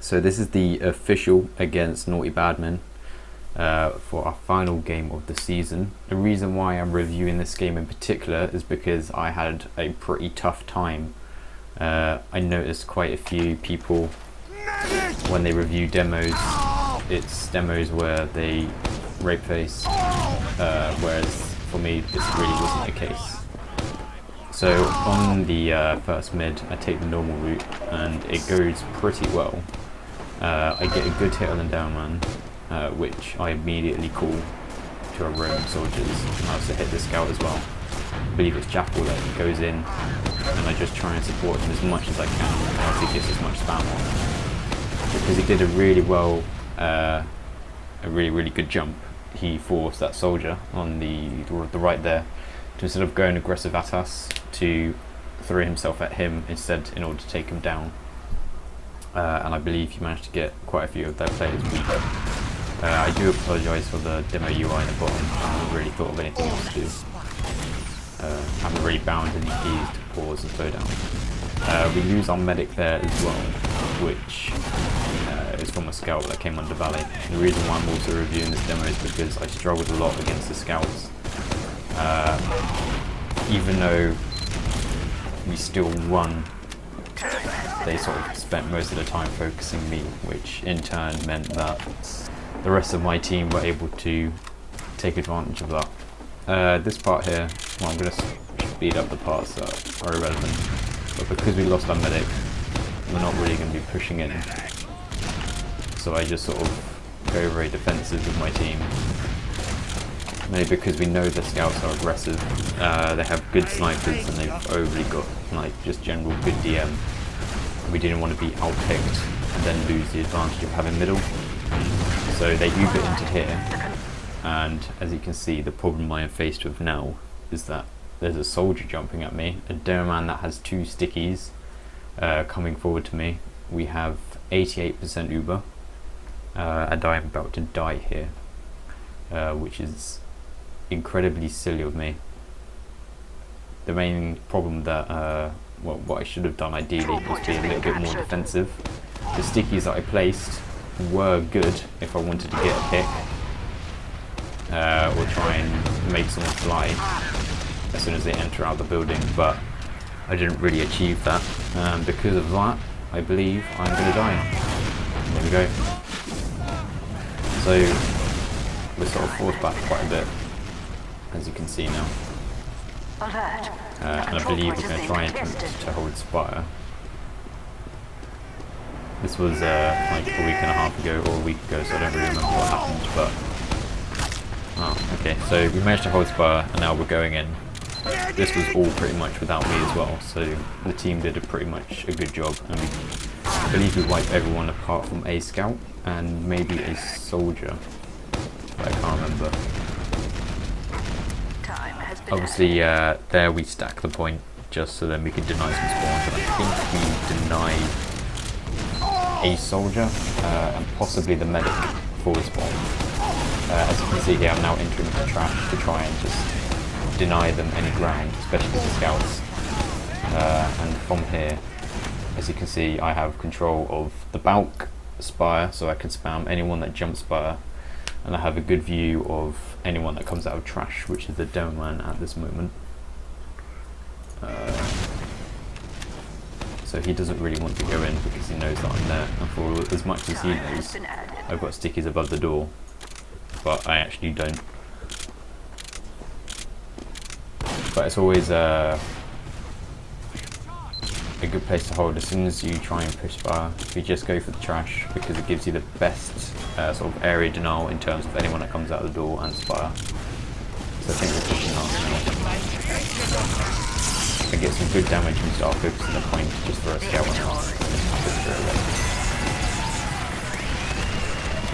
So this is the official against Naughty Badman for our final game of the season. The reason why I'm reviewing this game in particular is because I had a pretty tough time. I noticed quite a few people when they review demos, it's demos where they rape face, whereas for me this really wasn't the case. So on the first mid I take the normal route and it goes pretty well. I get a good hit on the demoman, which I immediately call to our roam soldiers, and I also hit the scout as well. I believe it's Jackal that goes in, and I just try and support him as much as I can, and also gives as much spam on. Because he did a really well, a really good jump, he forced that soldier on the right there to, instead of going aggressive at us, to throw himself at him instead in order to take him down. And I believe he managed to get quite a few of their players weak. I do apologise for the demo UI in the bottom. I haven't really thought of anything else to do. I haven't really bound any keys to pause and slow down. We lose our medic there as well, which is from a scout that came under Valley. The reason why I'm also reviewing this demo is because I struggled a lot against the scouts. Even though we still won, they sort of spent most of the time focusing me, which in turn meant that the rest of my team were able to take advantage of that. This part here, well, I'm going to speed up the parts that are irrelevant, but because we lost our medic, we're not really going to be pushing in. So I just sort of go very defensive with my team. Maybe because we know the scouts are aggressive, they have good snipers and they've overly got like just general good DM. We didn't want to be outpicked and then lose the advantage of having middle. So they Uber into here, and as you can see, the problem I am faced with now is that there's a soldier jumping at me, a demoman that has 2 stickies coming forward to me. We have 88% Uber, and I am about to die here, which is incredibly silly of me. The main problem that well, what I should have done ideally was be a little bit more defensive. The stickies that I placed were good if I wanted to get a pick, or try and make someone fly as soon as they enter out the building, but I didn't really achieve that. Because of that, I believe I'm going to die. There we go. So we're sort of forced back quite a bit, as you can see now. And I believe we're going to try and attempt to hold Spire. This was like a week and a half ago or a week ago, so I don't really remember what happened, but... Oh, okay, so we managed to hold Spire and now we're going in. This was all pretty much without me as well, so the team did pretty much a good job, and I believe we wiped everyone apart from a scout and maybe a soldier, but I can't remember. Obviously, there we stack the point just so then we can deny some spawns, and I think we denied a soldier and possibly the medic for the spawn. As you can see here, I'm now entering the trash to try and just deny them any ground, especially the scouts. And from here, as you can see, I have control of the bulk spire, so I can spam anyone that jumps spire. And I have a good view of anyone that comes out of trash, which is the demoman at this moment. So he doesn't really want to go in because he knows that I'm there. And for as much as he knows, I've got stickies above the door, but I actually don't. But it's always a good place to hold. As soon as you try and push fire, you just go for the trash because it gives you the best sort of area denial in terms of anyone that comes out of the door and spire. So I think we're pushing that. I get some good damage and start focusing the point just for a scout and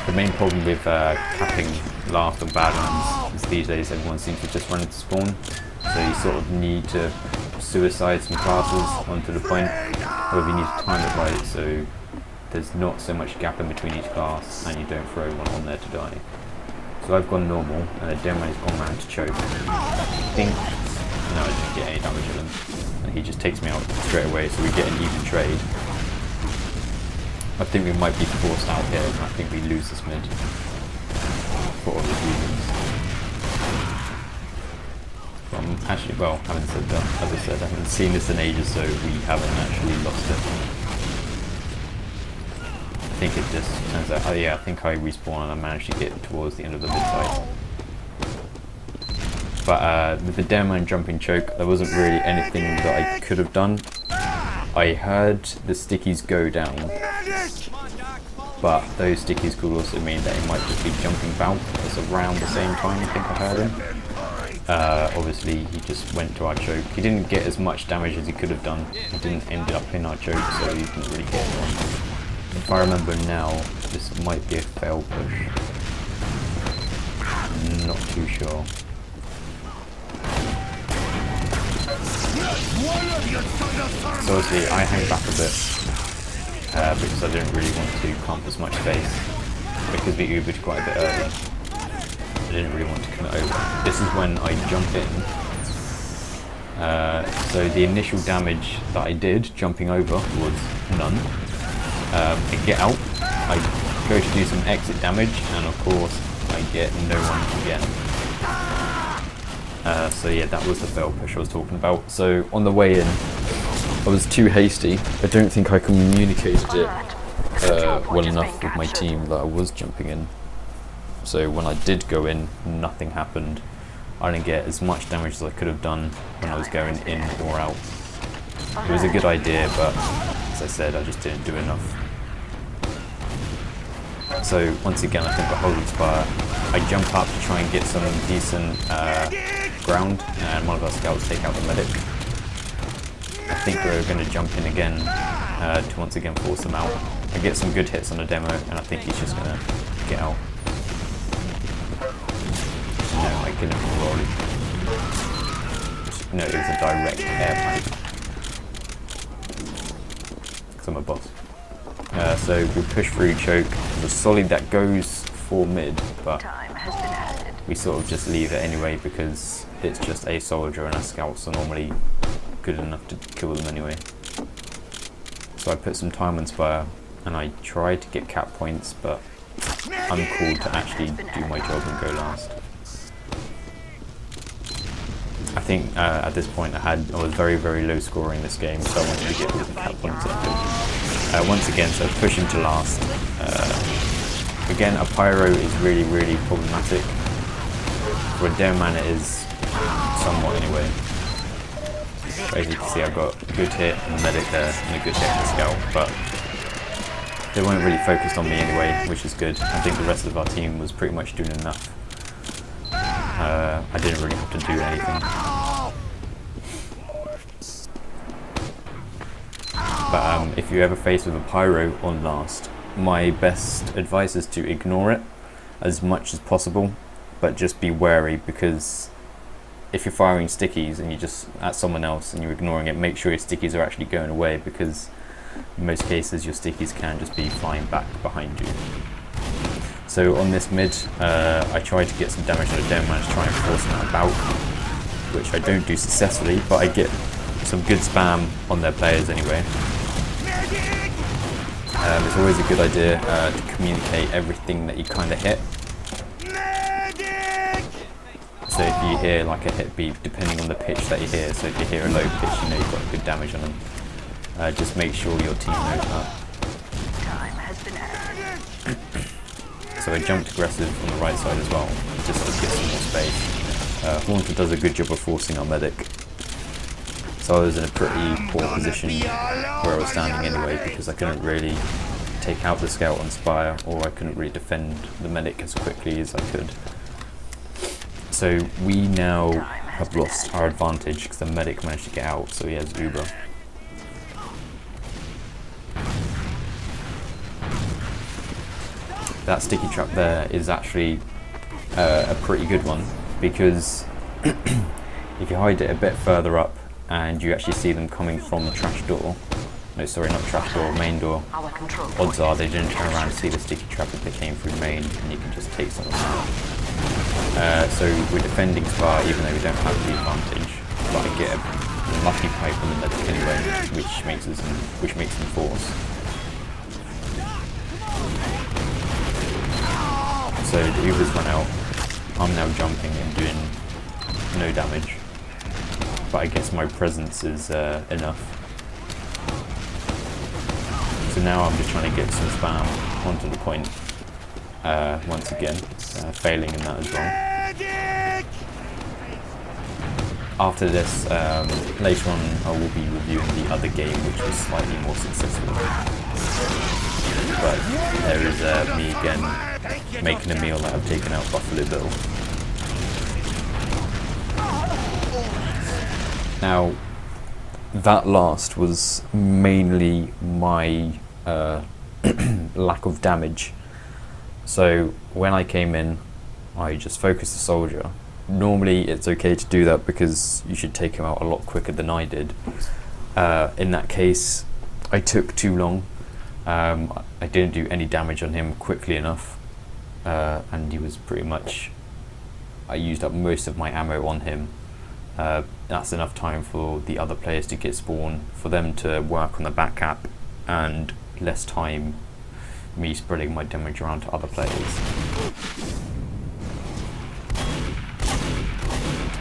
the main problem with capping last on Badlands is these days everyone seems to just run into spawn, so you sort of need to suicide some classes onto the point, or you need to time it right so there's not so much gap in between each class and you don't throw one on there to die. So I've gone normal and the demoman's gone round to choke. I think no, I didn't get any damage on him and he just takes me out straight away, so we get an even trade. I think we might be forced out here, and I think we lose this mid for obvious reasons. Actually, well, having said that, as I said, I haven't seen this in ages, so we haven't actually lost it. I think it just turns out, oh yeah, I think I respawned and I managed to get towards the end of the mid side. But with the demoman jumping choke, there wasn't really anything that I could have done. I heard the stickies go down, but those stickies could also mean that it might just be jumping bout. It's around the same time I think I heard him. Obviously he just went to our choke. He didn't get as much damage as he could have done. He didn't end up in our choke, so he didn't really get one. If I remember now, this might be a fail push. Not too sure. So obviously I hang back a bit because I didn't really want to clump as much space because we Ubered quite a bit early. I didn't really want to commit over. This is when I jump in. So the initial damage that I did jumping over was none. I get out, I go to do some exit damage, and of course I get no one again. So yeah, that was the fail push I was talking about. So on the way in, I was too hasty. I don't think I communicated it well enough with my team that I was jumping in. So when I did go in, nothing happened. I didn't get as much damage as I could have done when I was going in or out. It was a good idea, but as I said, I just didn't do enough. So once again, I think I hold Inspire. I jump up to try and get some decent ground, and one of our scouts take out the medic. I think we're going to jump in again to once again force them out. I get some good hits on the demo, and I think he's just going to get out. No, I kill him from rolling. No, it was a direct air pipe. Because I'm a boss. So we push through choke. There's a solid that goes for mid, but we sort of just leave it anyway because it's just a soldier and our scouts are normally good enough to kill them anyway. So I put some time on Spire and I tried to get cap points, but I'm called to actually do my job and go last. I think at this point I was very, very low scoring this game, so I wanted to get all the cap points I could. Once again, so pushing to last. Again, a pyro is really, really problematic. For a demoman it is somewhat anyway. But as you can see, I've got a good hit on the medic there and a good hit on the scout, but they weren't really focused on me anyway, which is good. I think the rest of our team was pretty much doing enough. I didn't really have to do anything. But if you're ever faced with a pyro on last, my best advice is to ignore it as much as possible, but just be wary, because if you're firing stickies and you just at someone else and you're ignoring it, make sure your stickies are actually going away, because in most cases your stickies can just be flying back behind you. So on this mid, I tried to get some damage on a demoman to try and force them about, which I don't do successfully, but I get some good spam on their players anyway. It's always a good idea to communicate everything that you kind of hit. So if you hear like a hit beep, depending on the pitch that you hear, so if you hear a low pitch, you know you've got good damage on them. Just make sure your team knows that. So I jumped aggressive on the right side as well, just to get some more space. Haunter does a good job of forcing our medic. So I was in a pretty poor position where I was standing anyway, because I couldn't really take out the scout on Spire, or I couldn't really defend the medic as quickly as I could. So we now have lost our advantage because the medic managed to get out, so he has Uber. That sticky trap there is actually a pretty good one, because if you hide it a bit further up and you actually see them coming from the trash door, no sorry, not trash door, main door, odds are they didn't turn around to see the sticky trap if they came through main, and you can just take someone out. So we're defending Spire even though we don't have the advantage, but I get a lucky pipe on the medic anyway, which makes them force. So the Uber's run out. I'm now jumping and doing no damage. But I guess my presence is enough. So now I'm just trying to get some spam onto the point. Once again, failing in that as well. After this, later on I will be reviewing the other game which was slightly more successful. But there is me again making a meal that I've taken out Buffalo Bill. Now, that last was mainly my lack of damage. So when I came in, I just focused the soldier. Normally it's okay to do that because you should take him out a lot quicker than I did. In that case, I took too long. I didn't do any damage on him quickly enough, and he was pretty much, I used up most of my ammo on him. That's enough time for the other players to get spawn, for them to work on the back cap, and less time me spreading my damage around to other players.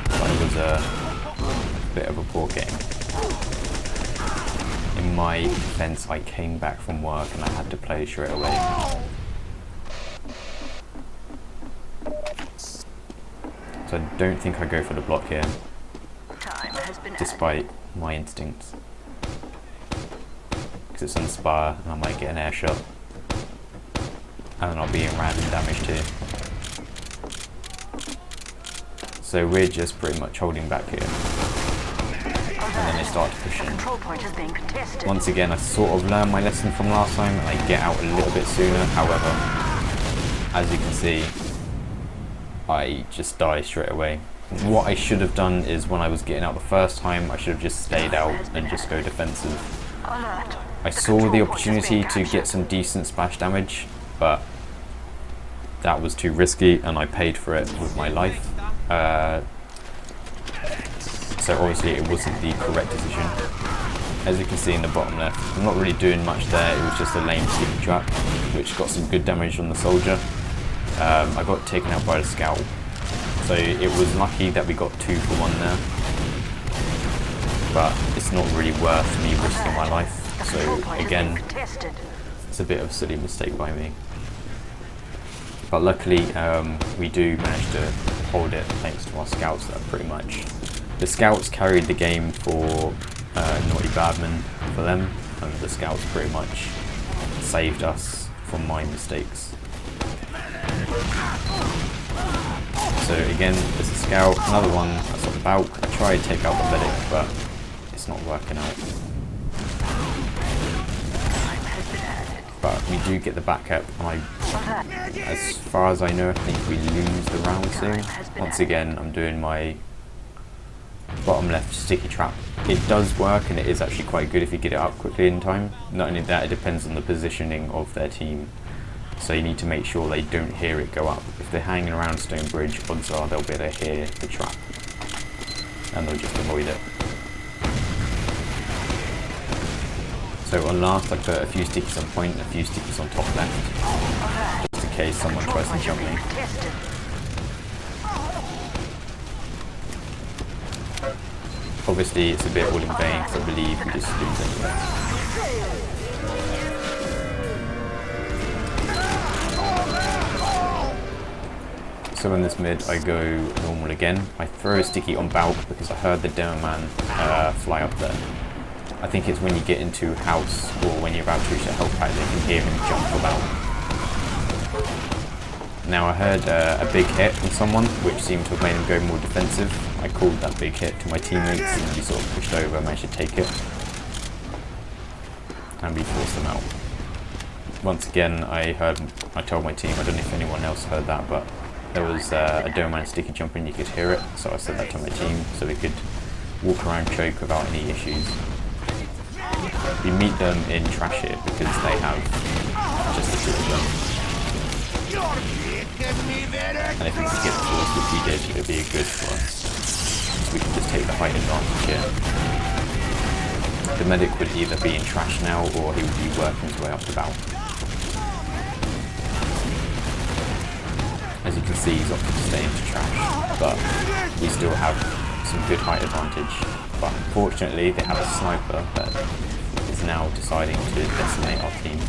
But it was a bit of a poor game. In my defense, I came back from work and I had to play straight away. So I don't think I go for the block here, despite my instincts. Because it's on Spire and I might get an air shot. And then I'll be in random damage too. So we're just pretty much holding back here. And then they start to push in. Once again, I sort of learned my lesson from last time and I get out a little bit sooner. However, as you can see, I just die straight away. What I should have done is when I was getting out the first time, I should have just stayed out and just go defensive. I saw the opportunity to get some decent splash damage, but that was too risky and I paid for it with my life. So obviously it wasn't the correct decision. As you can see in the bottom left, I'm not really doing much there, it was just a lame sleeping trap, which got some good damage on the soldier. I got taken out by the scout. So it was lucky that we got 2 for 1 there. But it's not really worth me risking my life. So again, it's a bit of a silly mistake by me. But luckily we do manage to hold it thanks to our scouts that pretty much. The scouts carried the game for Naughty Badman for them, and the scouts pretty much saved us from my mistakes. So again, there's a scout, another one that's on the Balk. I try to take out the medic, but it's not working out. But we do get the back up, and as far as I know, I think we lose the round soon. Once again, I'm doing my bottom left sticky trap. It does work, and it is actually quite good if you get it up quickly in time. Not only that, it depends on the positioning of their team. So you need to make sure they don't hear it go up. If they're hanging around Stonebridge, odds are they'll be able to hear the trap, and they'll just avoid it. So on last, I put a few stickies on point and a few stickies on top left, just in case someone tries to jump me. Obviously it's a bit all in vain because I believe we just lose anyway. So in this mid I go normal again. I throw a sticky on Balk because I heard the demoman fly up there. I think it's when you get into house or when you're about to reach a health pack they can hear him jump about. Now I heard a big hit from someone which seemed to have made him go more defensive. I called that big hit to my teammates and we sort of pushed over and managed to take it. And we forced them out. Once again I told my team, I don't know if anyone else heard that, but there was a demoman sticky jumping, you could hear it, so I said that to my team so we could walk around choke without any issues. We meet them in trash here because they have just the 2 of them. And if we can get the force which we did, it would be good for us. So we can just take the height advantage here. The medic would either be in trash now or he would be working his way up the bow. As you can see, he's opted to stay into trash, but we still have some good height advantage. But unfortunately, they have a sniper that is now deciding to decimate our team.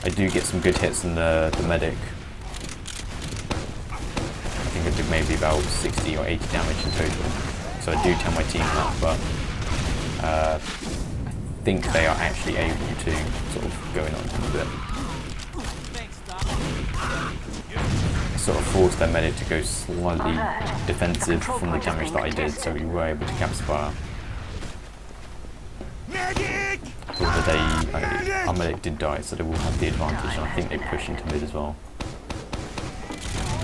I do get some good hits on the medic. I think I did maybe about 60 or 80 damage in total. So I do tell my team that, but I think they are actually able to sort of go in on him a bit. I sort of forced their medic to go slightly defensive from the damage that I did, so we were able to cap Spire. Although our medic did die, so they will have the advantage, and I think they push into mid as well.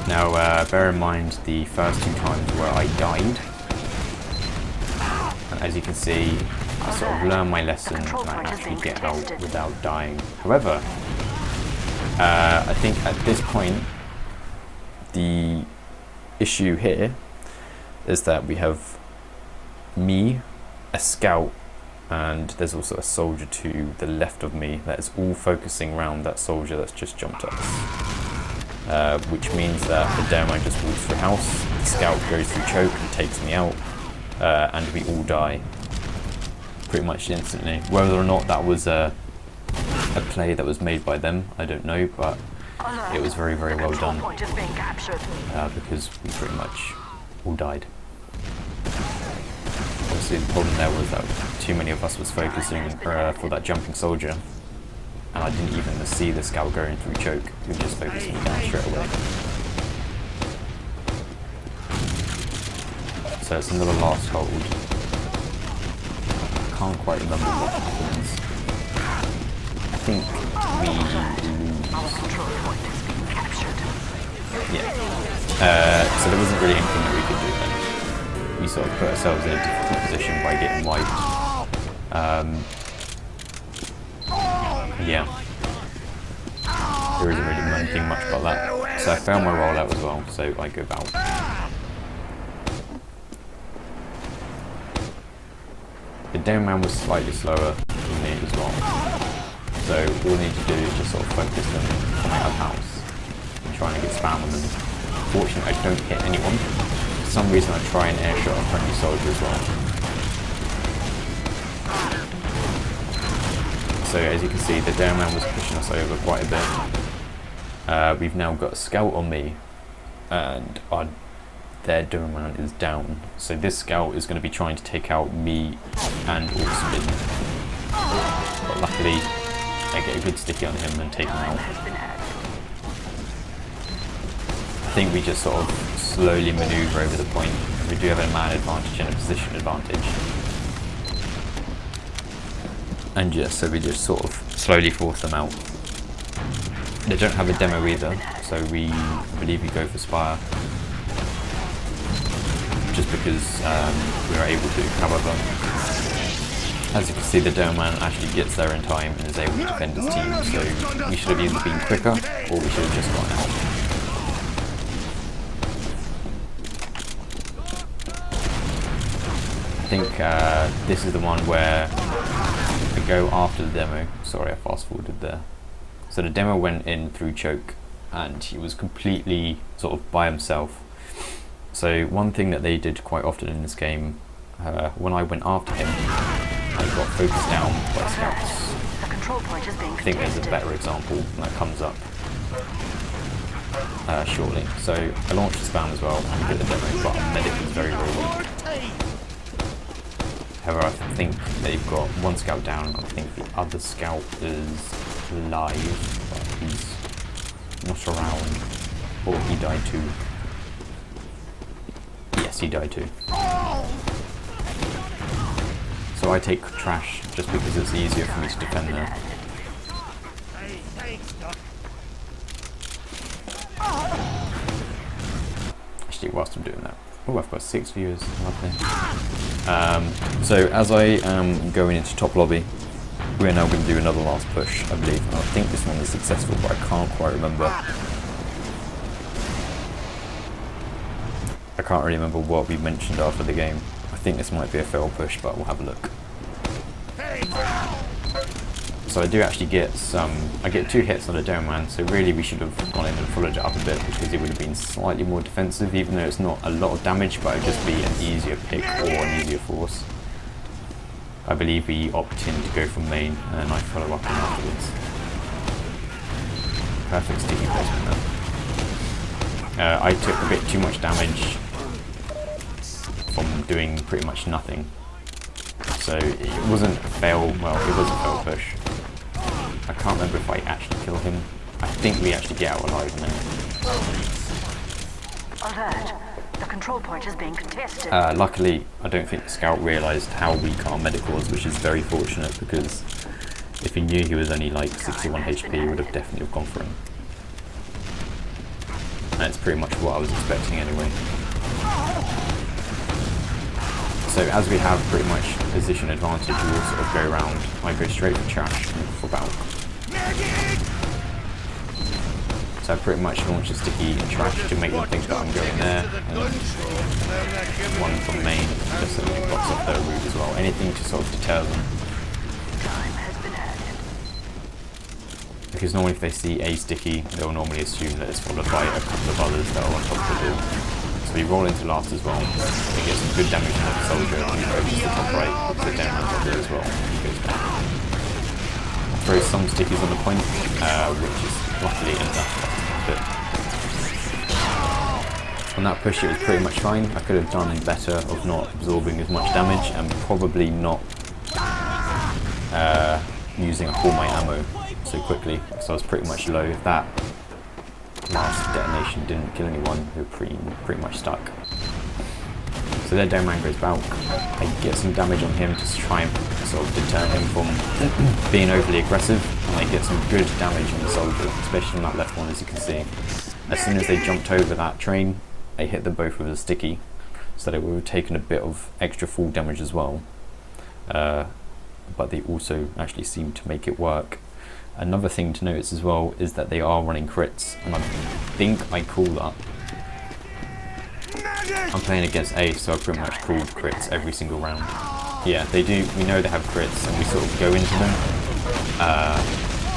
Now, bear in mind the first 2 times where I died, and as you can see, I sort of learned my lesson and I actually get out without dying. However, I think at this point, the issue here is that we have me, a scout, and there's also a soldier to the left of me that is all focusing around that soldier that's just jumped us. Which means that the demoman just walks through house, the scout goes through choke and takes me out, and we all die pretty much instantly. Whether or not that was a play that was made by them, I don't know, but it was very, very well done, because we pretty much all died. Obviously the problem there was that too many of us was focusing for that jumping soldier, and I didn't even see the scout going through choke. He just focused me down straight away. So it's another last hold. I can't quite remember what happens. I think we lose. Yeah. So there wasn't really anything that we could do then. We sort of put ourselves in a difficult position by getting wiped. Yeah. There isn't really anything much about that. So I failed my rollout as well, so I go out. The demoman was slightly slower than me as well. So all we need to do is just sort of focus them coming out of house and trying to get spam on them. Fortunately, I don't hit anyone. For some reason, I try and airshot a friendly soldier as well. So as you can see, the demoman was pushing us over quite a bit. We've now got a scout on me, and their demoman is down. So this scout is going to be trying to take out me and Orspin. But luckily, I get a good sticky on him and take him out. I think we just sort of slowly manoeuvre over the point. We do have a man advantage and a position advantage. And yeah, so we just sort of slowly force them out. They don't have a demo either, so I believe we go for Spire. Just because we are able to. However, as you can see, the demoman actually gets there in time and is able to defend his team, so we should have either been quicker or we should have just gone out. I think this is the one where I go after the demo. Sorry, I fast forwarded there. So the demo went in through choke and he was completely sort of by himself. So one thing that they did quite often in this game, when I went after him, I got focused down by scouts. I think there's a better example that comes up shortly. So I launched the spam as well and hit the demo, but our medic is very, very weak. However, I think they've got one scout down, and I think the other scout is alive, but he's not around, or he died too. Yes, he died too. So I take trash just because it's easier for me to defend there. Actually, whilst I'm doing that. Oh, I've got 6 viewers, lovely. So as I am going into top lobby, we're now going to do another last push, I believe. I think this one is successful, but I can't quite remember. I can't really remember what we mentioned after the game. I think this might be a fail push, but we'll have a look. So I do actually get I get 2 hits on the demoman, so really we should have gone in and followed it up a bit because it would have been slightly more defensive, even though it's not a lot of damage, but it would just be an easier pick or an easier force. I believe we opt in to go from main and I follow up in afterwards. Perfect sticky placement there. I took a bit too much damage from doing pretty much nothing. So it wasn't a fail, well, it was a fail push. I can't remember if I actually kill him. I think we actually get out alive now. Alert. The control point is being contested. Luckily, I don't think the scout realised how weak our medic was, which is very fortunate because if he knew he was only like 61 HP, he would have definitely gone for him. And that's pretty much what I was expecting anyway. So as we have pretty much position advantage, we will sort of go around. I go straight for trash and for bulk. So I pretty much launch a sticky and trash to make them think that I'm going there, and then one from main just so it blocks off their route as well. Anything to sort of deter them. Because normally if they see a sticky, they'll normally assume that it's followed by a couple of others that are on top of the door. So we roll into last as well. We get some good damage on the soldier. We focus the top right, because the down top there as well. He goes down. Throw some stickies on the point, which is luckily enough to stop it. On that push it was pretty much fine. I could have done better of not absorbing as much damage and probably not using up all my ammo so quickly. So I was pretty much low. If that last detonation didn't kill anyone, we were pretty much stuck. So their domain goes bulk. I get some damage on him to try and sort of deter him from being overly aggressive, and I get some good damage on the soldier, especially on that left one, as you can see. As soon as they jumped over that train, I hit them both with a sticky, so they would have taken a bit of extra fall damage as well. But they also actually seemed to make it work. Another thing to notice as well is that they are running crits, and I think I call that. I'm playing against Ace, so I pretty much called crits every single round. Yeah, they do. We know they have crits, and we sort of go into them,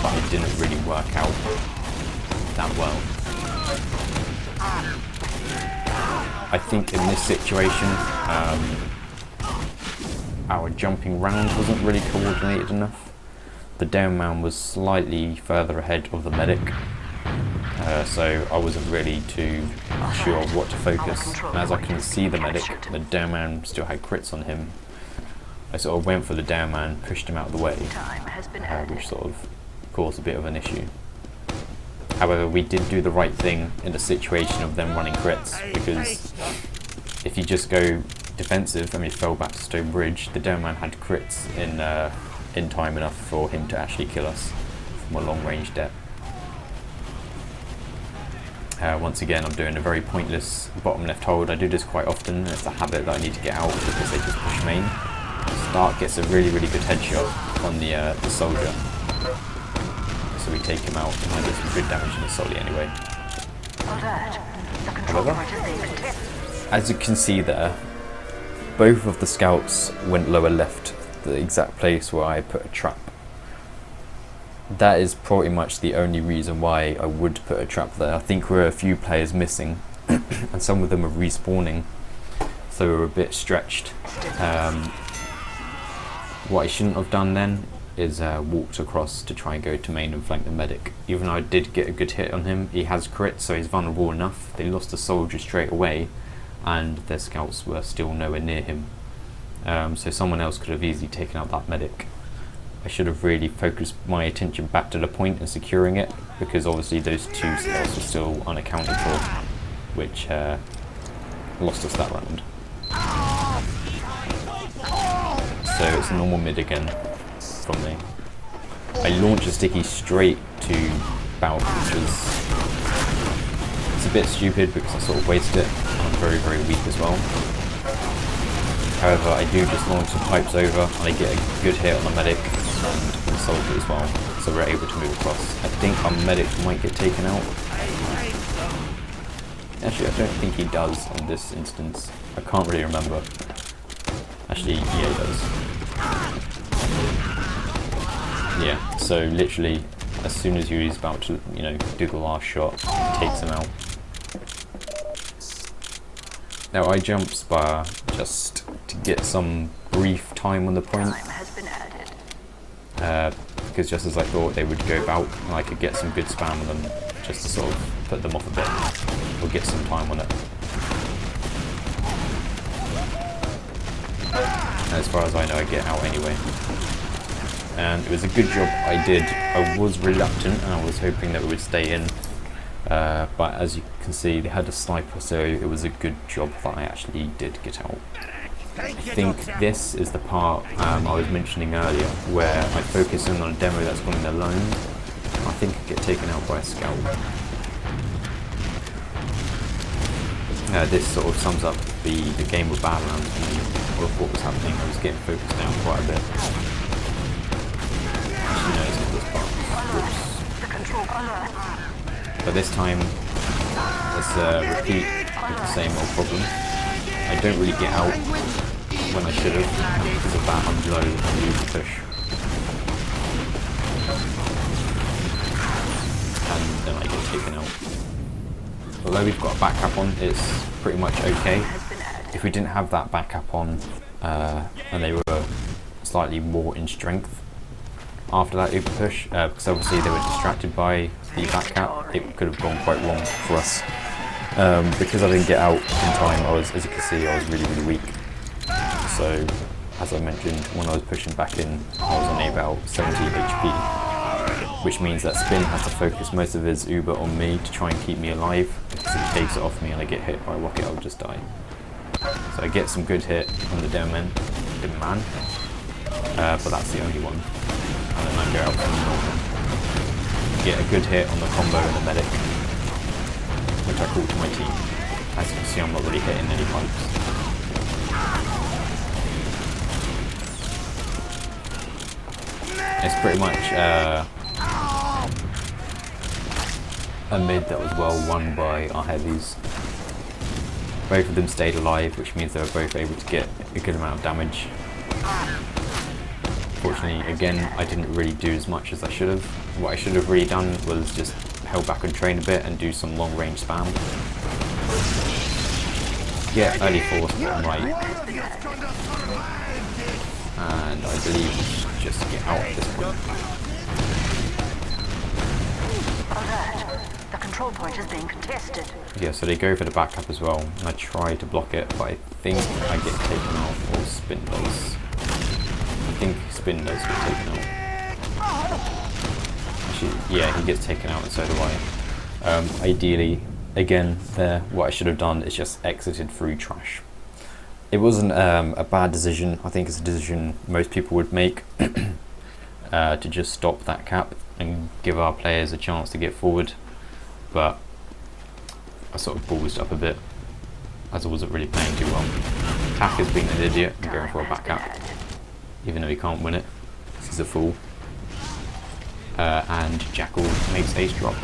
but it didn't really work out that well. I think in this situation, our jumping round wasn't really coordinated enough. The down man was slightly further ahead of the medic, so I wasn't really too sure of what to focus. And as I can see the medic, the down man still had crits on him. I sort of went for the down man, pushed him out of the way, which sort of caused a bit of an issue. However, we did do the right thing in the situation of them running crits, because if you just go defensive, I mean, fell back to Stone Bridge, the down man had crits in time enough for him to actually kill us from a long range depth. Once again, I'm doing a very pointless bottom left hold. I do this quite often. It's a habit that I need to get out because they just push main. Stark gets a really good headshot on the soldier, so we take him out and I get some good damage on the soldier anyway. However, as you can see there, both of the scouts went lower left, the exact place where I put a trap. That is pretty much the only reason why I would put a trap there. I think we're a few players missing and some of them are respawning, so we're a bit stretched. What I shouldn't have done then is walked across to try and go to main and flank the medic. Even though I did get a good hit on him, he has crit, so he's vulnerable enough. They lost a soldier straight away and their scouts were still nowhere near him. So someone else could have easily taken out that medic. I should have really focused my attention back to the point and securing it, because obviously those two scouts were still unaccounted for, which lost us that round. So it's a normal mid again from me. I launch a sticky straight to Bout, which is it's a bit stupid because I sort of wasted it. I'm very weak as well. However, I do just launch the pipes over and I get a good hit on the medic and the soldier as well, so we're able to move across. I think our medic might get taken out. Actually, I don't think he does in this instance. I can't really remember. Actually, yeah, he does. Yeah, so literally as soon as he's about to, you know, do the last shot, he takes him out. Now I jump spire just to get some brief time on the point, Time has been added. because just as I thought they would go about, and I could get some good spam on them just to sort of put them off a bit, or get some time on it. And as far as I know, I get out anyway. And it was a good job I did. I was reluctant and I was hoping that it would stay in. But as you can see, they had a sniper, so it was a good job that I actually did get out. I think this is the part I was mentioning earlier, where I focus in on a demo that's going alone. I think I get taken out by a scout. This sort of sums up the game with Badlands and what was happening. I was getting focused down quite a bit. Actually, no, it's not this part. Whoops. But this time, let's repeat with the same old problem. I don't really get out when I should have, and because of that I'm low and lose the push. And then I get taken out. Although we've got a back cap on, it's pretty much okay. If we didn't have that back cap on, and they were slightly more in strength after that uber push, because obviously they were distracted by the back cap, it could have gone quite wrong for us. Because I didn't get out in time, as you can see, I was really weak. So, as I mentioned, when I was pushing back in, I was on about 70 HP, which means that Spin has to focus most of his uber on me to try and keep me alive, because if he takes it off me and I get hit by a rocket, I'll just die. So I get some good hit on the demoman, but that's the only one. And then I go out from the normal. Get a good hit on the combo and the medic, which I call to my team. As you can see, I'm not really hitting any pipes. It's pretty much a mid that was well won by our heavies. Both of them stayed alive, which means they were both able to get a good amount of damage. Fortunately, again, I didn't really do as much as I should have. What I should have really done was just held back and train a bit and do some long range spam. Get early force bottom right. And I believe just get out at this point. Alert. The control point is being contested. Yeah, so they go for the backup as well. And I try to block it, but I think I get taken out, or Spin does. I think Spin does get taken out. Actually, yeah, he gets taken out and so do I. Ideally, again, what I should have done is just exited through trash. It wasn't a bad decision. I think it's a decision most people would make to just stop that cap and give our players a chance to get forward. But I sort of ballsed up a bit as I wasn't really playing too well. Tack has been an idiot and going for a back cap, even though he can't win it. He's a fool. And Jackal makes Ace drop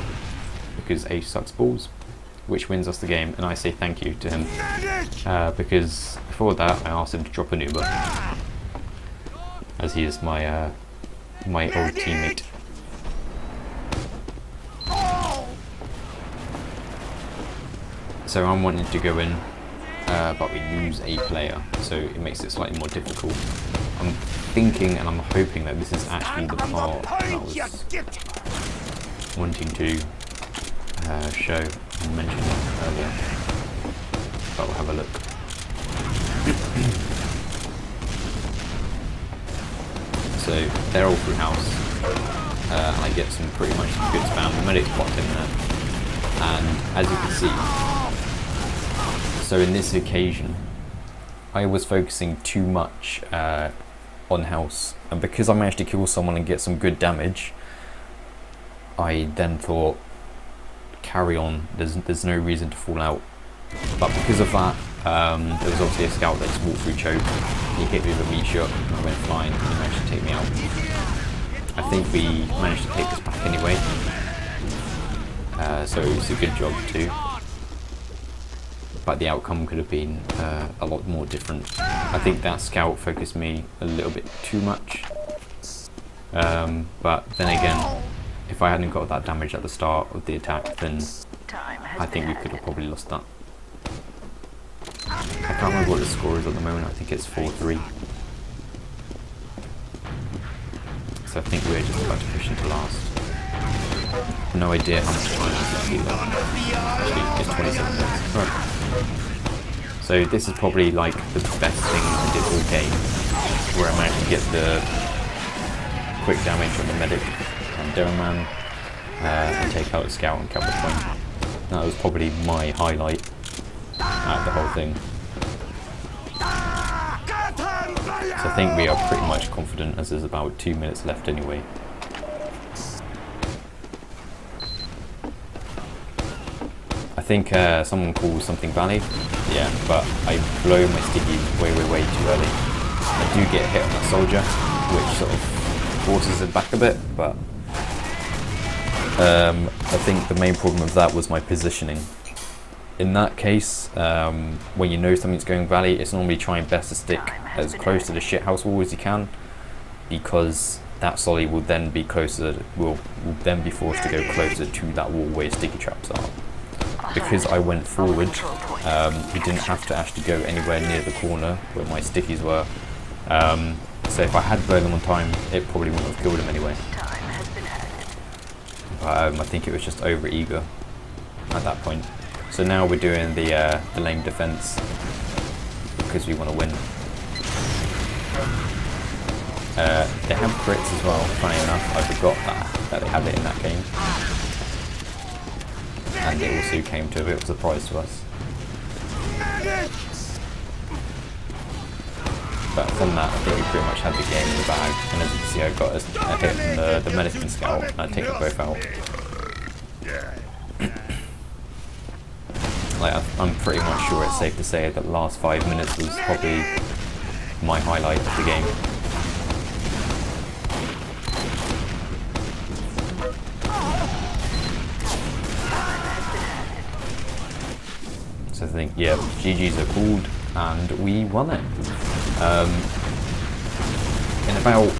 because Ace sucks balls, which wins us the game, and I say thank you to him because before that I asked him to drop an Uber, as he is my my old teammate. So I'm wanting to go in, but we lose a player, so it makes it slightly more difficult. I'm thinking and I'm hoping that this is actually the part that I was wanting to show and mention earlier, but we'll have a look. So they're all through house, and I get some pretty much good spam. The medic's blocked in there, and as you can see, so in this occasion I was focusing too much on house, and because I managed to kill someone and get some good damage, I then thought, carry on, there's no reason to fall out. But because of that, there was obviously a scout that just walked through choke. He hit me with a meat shot and I went flying and he managed to take me out. I think we managed to take this back anyway, so it's a good job too. But the outcome could have been a lot more different. I think that scout focused me a little bit too much, But then again, if I hadn't got that damage at the start of the attack, then I think we could have probably lost that. I can't remember what the score is at the moment. I think it's 4-3. So I think we're just about to push into last. No idea how much time is left either. Actually, it's 27 minutes. Right. So this is probably like the best thing I did all game, where I managed to get the quick damage on the medic and demoman, and take out the scout and cap the point. That was probably my highlight out of the whole thing. So I think we are pretty much confident, as there's about 2 minutes left anyway. I think someone calls something Valley, yeah, but I blow my stickies way too early. I do get hit on that soldier, which sort of forces it back a bit, but I think the main problem of that was my positioning. In that case, when you know something's going Valley, it's normally trying best to stick as close to the shithouse wall as you can, because that solly will then be closer, will then be forced to go closer to that wall where your sticky traps are. Because I went forward, we didn't have to actually go anywhere near the corner where my stickies were. So if I had blown them on time, it probably wouldn't have killed him anyway. But I think it was just over eager at that point. So now we're doing the lane defense because we want to win. They have crits as well, funny enough. I forgot that they had it in that game. And it also came to a bit of a surprise to us. But from that, I think we pretty much had the game in the bag. And as you can see, I got a hit from the medicine scout, and I take them both out. Like, I'm pretty much sure it's safe to say that the last 5 minutes was probably my highlight of the game. So I think, yeah, GG's are called, and we won it. In about